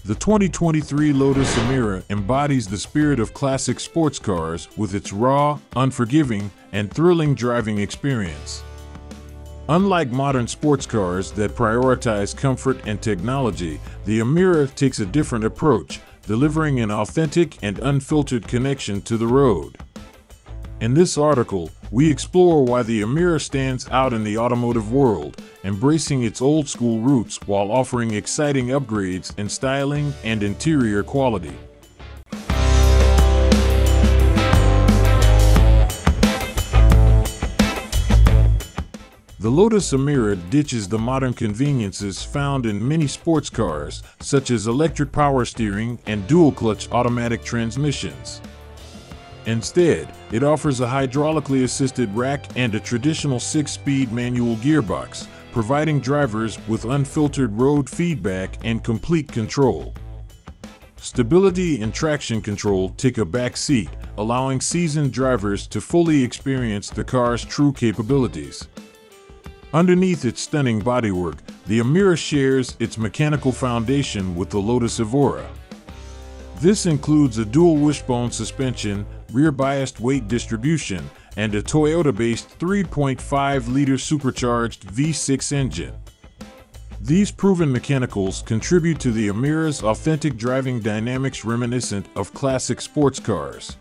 The 2023 Lotus Emira embodies the spirit of classic sports cars with its raw, unforgiving, and thrilling driving experience. Unlike modern sports cars that prioritize comfort and technology, the Emira takes a different approach, delivering an authentic and unfiltered connection to the road. In this article, we explore why the Emira stands out in the automotive world, embracing its old-school roots while offering exciting upgrades in styling and interior quality. The Lotus Emira ditches the modern conveniences found in many sports cars, such as electric power steering and dual-clutch automatic transmissions. Instead, it offers a hydraulically assisted rack and a traditional 6-speed manual gearbox, providing drivers with unfiltered road feedback and complete control. Stability and traction control take a back seat, allowing seasoned drivers to fully experience the car's true capabilities. Underneath its stunning bodywork, the Emira shares its mechanical foundation with the Lotus Evora. This includes a dual wishbone suspension, rear-biased weight distribution, and a Toyota-based 3.5-liter supercharged V6 engine. These proven mechanicals contribute to the Emira's authentic driving dynamics reminiscent of classic sports cars.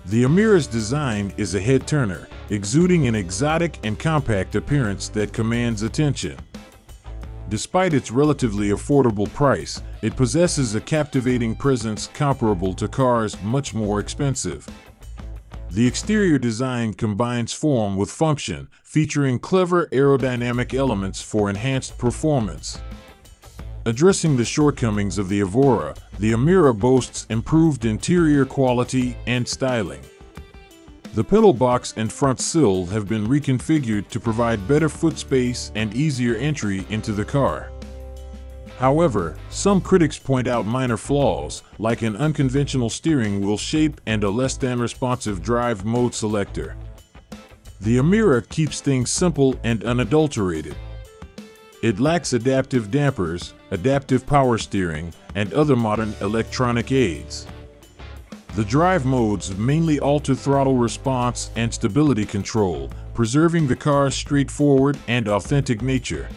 The Emira's design is a head-turner, exuding an exotic and compact appearance that commands attention. Despite its relatively affordable price, it possesses a captivating presence comparable to cars much more expensive. The exterior design combines form with function, featuring clever aerodynamic elements for enhanced performance. Addressing the shortcomings of the Evora, the Emira boasts improved interior quality and styling. The pedal box and front sill have been reconfigured to provide better foot space and easier entry into the car. However, some critics point out minor flaws, like an unconventional steering wheel shape and a less-than-responsive drive mode selector. The Emira keeps things simple and unadulterated. It lacks adaptive dampers, adaptive power steering, and other modern electronic aids. The drive modes mainly alter throttle response and stability control, preserving the car's straightforward and authentic nature.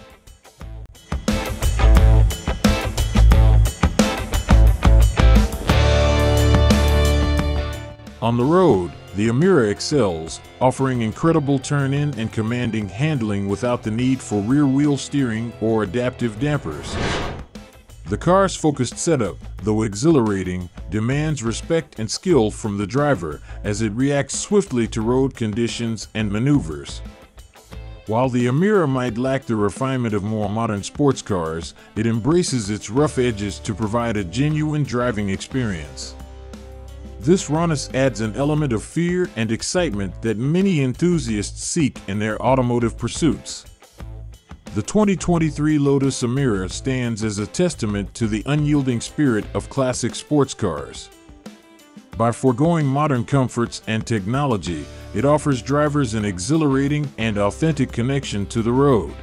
On the road, the Emira excels, offering incredible turn-in and commanding handling without the need for rear-wheel steering or adaptive dampers. The car's focused setup, though exhilarating, demands respect and skill from the driver as it reacts swiftly to road conditions and maneuvers. While the Emira might lack the refinement of more modern sports cars, it embraces its rough edges to provide a genuine driving experience. This rawness adds an element of fear and excitement that many enthusiasts seek in their automotive pursuits. The 2023 Lotus Emira stands as a testament to the unyielding spirit of classic sports cars. By foregoing modern comforts and technology, it offers drivers an exhilarating and authentic connection to the road.